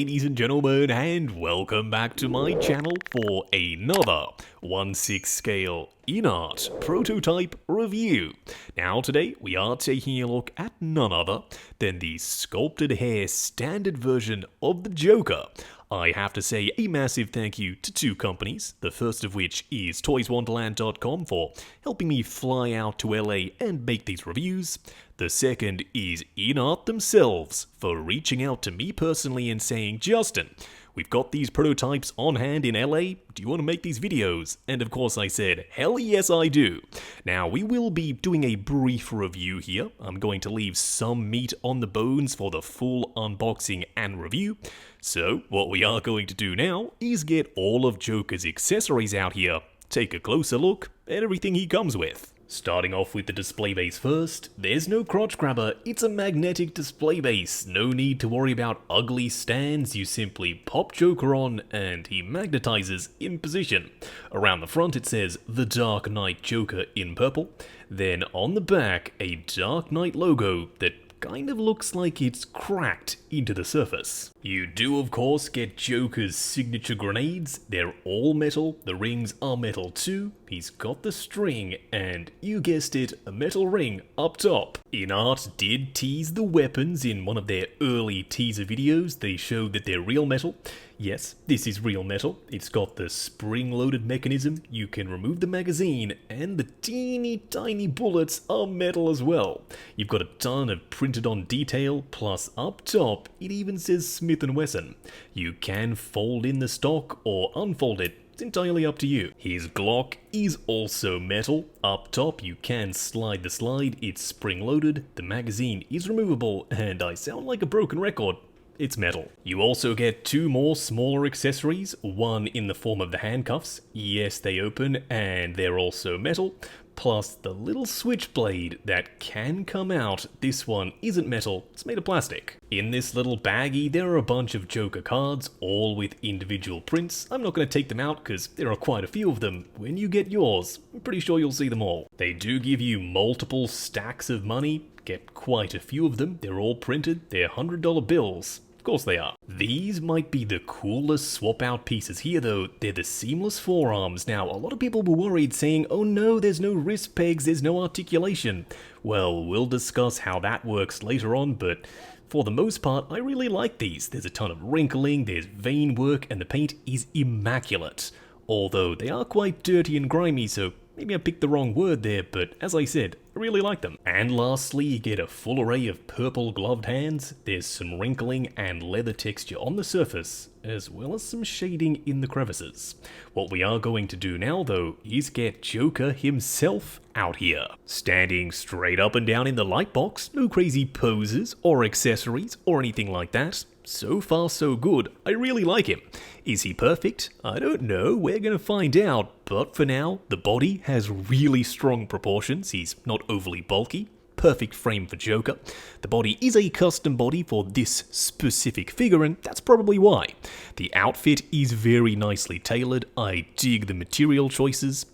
ladies and gentlemen, and welcome back to my channel for another 1/6 scale INART prototype review. Now today we are taking a look at none other than the sculpted hair standard version of the Joker. I have to say a massive thank you to two companies, the first of which is toyswonderland.com for helping me fly out to LA and make these reviews. The second is INART themselves for reaching out to me personally and saying, Justin, we've got these prototypes on hand in LA, do you want to make these videos? And of course I said, hell yes I do. Now we will be doing a brief review here. I'm going to leave some meat on the bones for the full unboxing and review. So what we are going to do now is get all of Joker's accessories out here, take a closer look at everything he comes with. Starting off with the display base first, there's no crotch grabber, it's a magnetic display base. No need to worry about ugly stands, you simply pop Joker on and he magnetizes in position. Around the front it says The Dark Knight Joker in purple. Then on the back, a Dark Knight logo that kind of looks like it's cracked into the surface. You do of course get Joker's signature grenades, they're all metal, the rings are metal too, he's got the string, and you guessed it, a metal ring up top. INART did tease the weapons in one of their early teaser videos. They showed that they're real metal. Yes, this is real metal. It's got the spring-loaded mechanism, you can remove the magazine, and the teeny tiny bullets are metal as well. You've got a ton of printed on detail, plus up top it even says Smith & Wesson. You can fold in the stock or unfold it. It's entirely up to you. His Glock is also metal. Up top you can slide the slide, it's spring-loaded, the magazine is removable, and I sound like a broken record. It's metal. You also get two more smaller accessories, one in the form of the handcuffs. Yes, they open and they're also metal. Plus the little switchblade that can come out. This one isn't metal, it's made of plastic. In this little baggie there are a bunch of Joker cards, all with individual prints. I'm not going to take them out because there are quite a few of them. When you get yours, I'm pretty sure you'll see them all. They do give you multiple stacks of money, get quite a few of them, they're all printed, they're $100 bills. Of course they are. These might be the coolest swap out pieces here though, they're the seamless forearms. Now a lot of people were worried saying, oh no, there's no wrist pegs, there's no articulation. Well, we'll discuss how that works later on, but for the most part I really like these. There's a ton of wrinkling, there's vein work, and the paint is immaculate. Although they are quite dirty and grimy, so maybe I picked the wrong word there, but as I said, I really like them. And lastly, you get a full array of purple gloved hands. There's some wrinkling and leather texture on the surface, as well as some shading in the crevices. What we are going to do now though, is get Joker himself out here. Standing straight up and down in the light box, no crazy poses or accessories or anything like that. So far so good, I really like him. Is he perfect? I don't know, we're gonna find out, but for now, the body has really strong proportions, he's not overly bulky, perfect frame for Joker. The body is a custom body for this specific figure, and that's probably why. The outfit is very nicely tailored, I dig the material choices,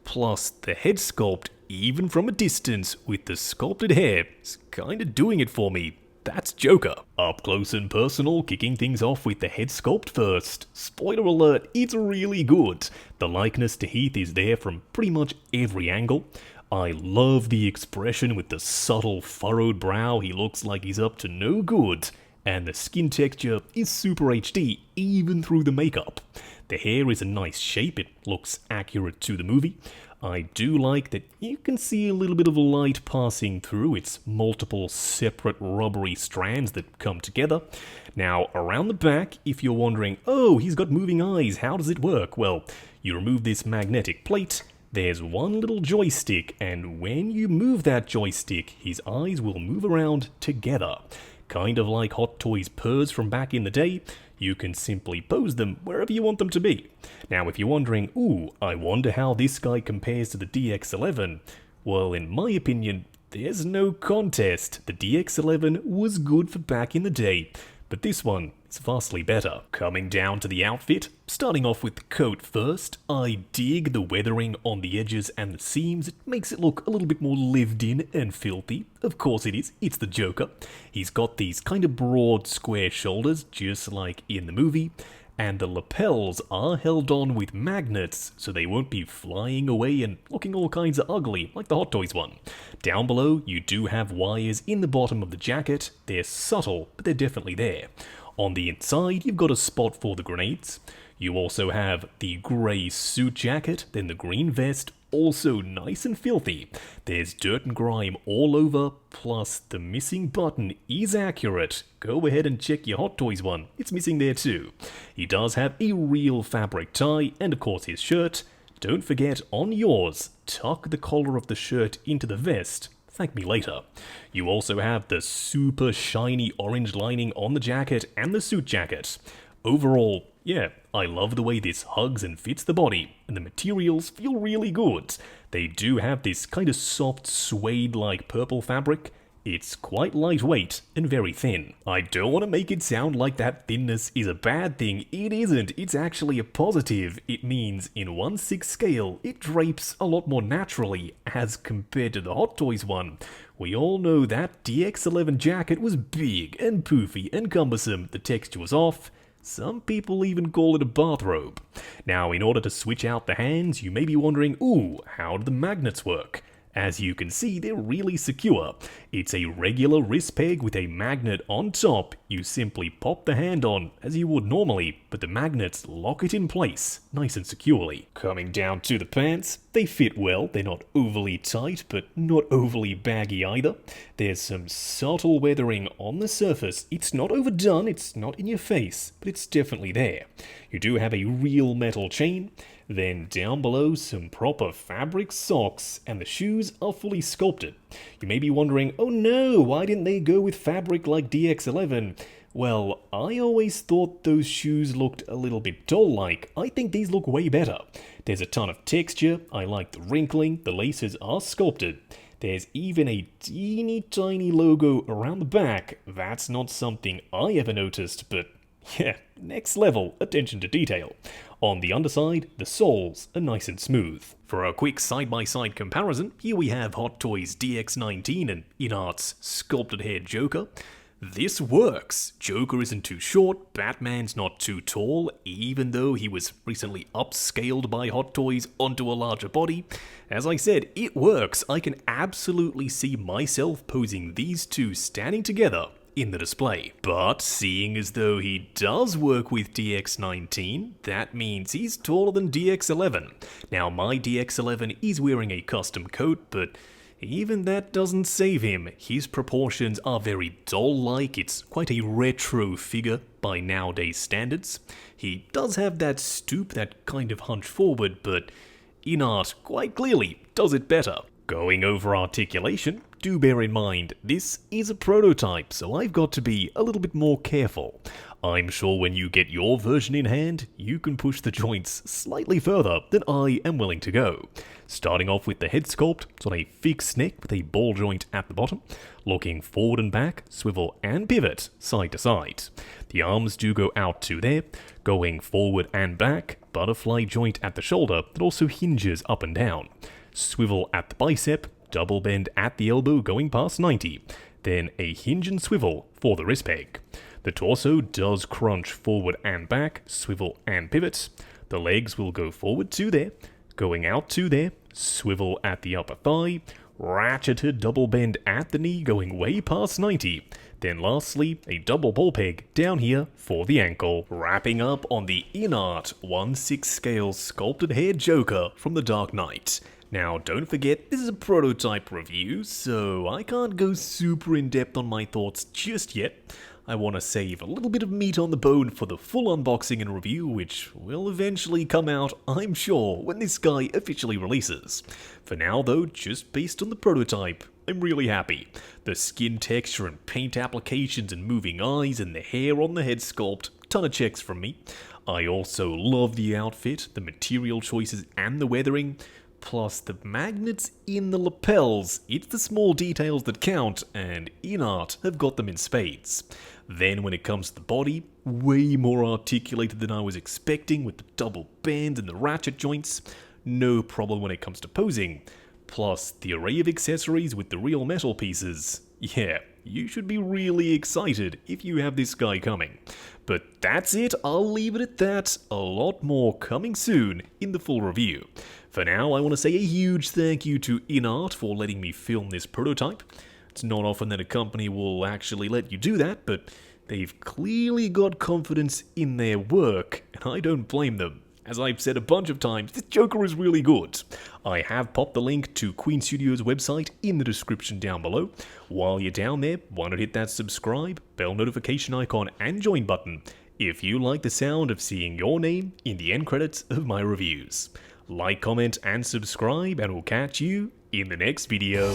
plus the head sculpt, even from a distance with the sculpted hair, is kinda doing it for me. That's Joker. Up close and personal, kicking things off with the head sculpt first. Spoiler alert, it's really good. The likeness to Heath is there from pretty much every angle. I love the expression with the subtle furrowed brow, he looks like he's up to no good. And the skin texture is super HD, even through the makeup. The hair is a nice shape, it looks accurate to the movie. I do like that you can see a little bit of light passing through its multiple separate rubbery strands that come together. Now, around the back, if you're wondering, oh, he's got moving eyes, how does it work? Well, you remove this magnetic plate, there's one little joystick, and when you move that joystick, his eyes will move around together. Kind of like Hot Toys purrs from back in the day, you can simply pose them wherever you want them to be. Now if you're wondering, ooh, I wonder how this guy compares to the DX11, well in my opinion, there's no contest. The DX11 was good for back in the day, but this one is vastly better. Coming down to the outfit, starting off with the coat first, I dig the weathering on the edges and the seams. It makes it look a little bit more lived in and filthy. Of course it is, it's the Joker. He's got these kind of broad square shoulders, just like in the movie, and the lapels are held on with magnets so they won't be flying away and looking all kinds of ugly like the Hot Toys one. Down below you do have wires in the bottom of the jacket. They're subtle, but they're definitely there. On the inside you've got a spot for the grenades. You also have the grey suit jacket, then the green vest, also nice and filthy. There's dirt and grime all over, plus the missing button is accurate. Go ahead and check your Hot Toys one, it's missing there too. He does have a real fabric tie, and of course his shirt. Don't forget, on yours, tuck the collar of the shirt into the vest. Thank me later. You also have the super shiny orange lining on the jacket and the suit jacket. Overall, yeah, I love the way this hugs and fits the body, and the materials feel really good. They do have this kind of soft suede-like purple fabric. It's quite lightweight and very thin. I don't want to make it sound like that thinness is a bad thing. It isn't, it's actually a positive. It means in 1/6 scale, it drapes a lot more naturally as compared to the Hot Toys one. We all know that DX11 jacket was big and poofy and cumbersome, the texture was off. Some people even call it a bathrobe. Now, in order to switch out the hands, you may be wondering, ooh, how do the magnets work? As you can see, they're really secure. It's a regular wrist peg with a magnet on top. You simply pop the hand on, as you would normally, but the magnets lock it in place, nice and securely. Coming down to the pants, they fit well. They're not overly tight, but not overly baggy either. There's some subtle weathering on the surface. It's not overdone, it's not in your face, but it's definitely there. You do have a real metal chain. Then down below, some proper fabric socks, and the shoes are fully sculpted. You may be wondering, oh no, why didn't they go with fabric like DX11? Well, I always thought those shoes looked a little bit doll-like. I think these look way better. There's a ton of texture, I like the wrinkling, the laces are sculpted. There's even a teeny tiny logo around the back. That's not something I ever noticed, but yeah, next level attention to detail. On the underside, the soles are nice and smooth. For a quick side-by-side comparison, here we have Hot Toys DX19 and INART's Sculpted Hair Joker. This works. Joker isn't too short, Batman's not too tall, even though he was recently upscaled by Hot Toys onto a larger body. As I said, it works. I can absolutely see myself posing these two standing together in the display. But seeing as though he does work with DX19, that means he's taller than DX11. Now, my DX11 is wearing a custom coat, but even that doesn't save him. His proportions are very doll-like. It's quite a retro figure by nowadays standards. He does have that stoop, that kind of hunch forward, but INART quite clearly does it better. Going over articulation, do bear in mind, this is a prototype, so I've got to be a little bit more careful. I'm sure when you get your version in hand, you can push the joints slightly further than I am willing to go. Starting off with the head sculpt, it's on a fixed neck with a ball joint at the bottom. Looking forward and back, swivel and pivot side to side. The arms do go out to there, going forward and back, butterfly joint at the shoulder that also hinges up and down. Swivel at the bicep, double bend at the elbow going past 90, then a hinge and swivel for the wrist peg. The torso does crunch forward and back, swivel and pivot. The legs will go forward to there, going out to there, swivel at the upper thigh, ratcheted double bend at the knee going way past 90. Then lastly, a double ball peg down here for the ankle. Wrapping up on the INART 1/6 scale Sculpted Hair Joker from The Dark Knight. Now, don't forget, this is a prototype review, so I can't go super in-depth on my thoughts just yet. I want to save a little bit of meat on the bone for the full unboxing and review, which will eventually come out, I'm sure, when this guy officially releases. For now, though, just based on the prototype, I'm really happy. The skin texture and paint applications and moving eyes and the hair on the head sculpt, ton of checks from me. I also love the outfit, the material choices and the weathering. Plus the magnets in the lapels. It's the small details that count, and INART have got them in spades. Then when it comes to the body, way more articulated than I was expecting with the double bend and the ratchet joints. No problem when it comes to posing. Plus, the array of accessories with the real metal pieces. Yeah, you should be really excited if you have this guy coming. But that's it, I'll leave it at that. A lot more coming soon in the full review. For now, I want to say a huge thank you to INART for letting me film this prototype. It's not often that a company will actually let you do that, but they've clearly got confidence in their work, and I don't blame them. As I've said a bunch of times, this Joker is really good. I have popped the link to Queen Studios' website in the description down below. While you're down there, why not hit that subscribe, bell notification icon, and join button if you like the sound of seeing your name in the end credits of my reviews. Like, comment, and subscribe, and we'll catch you in the next video.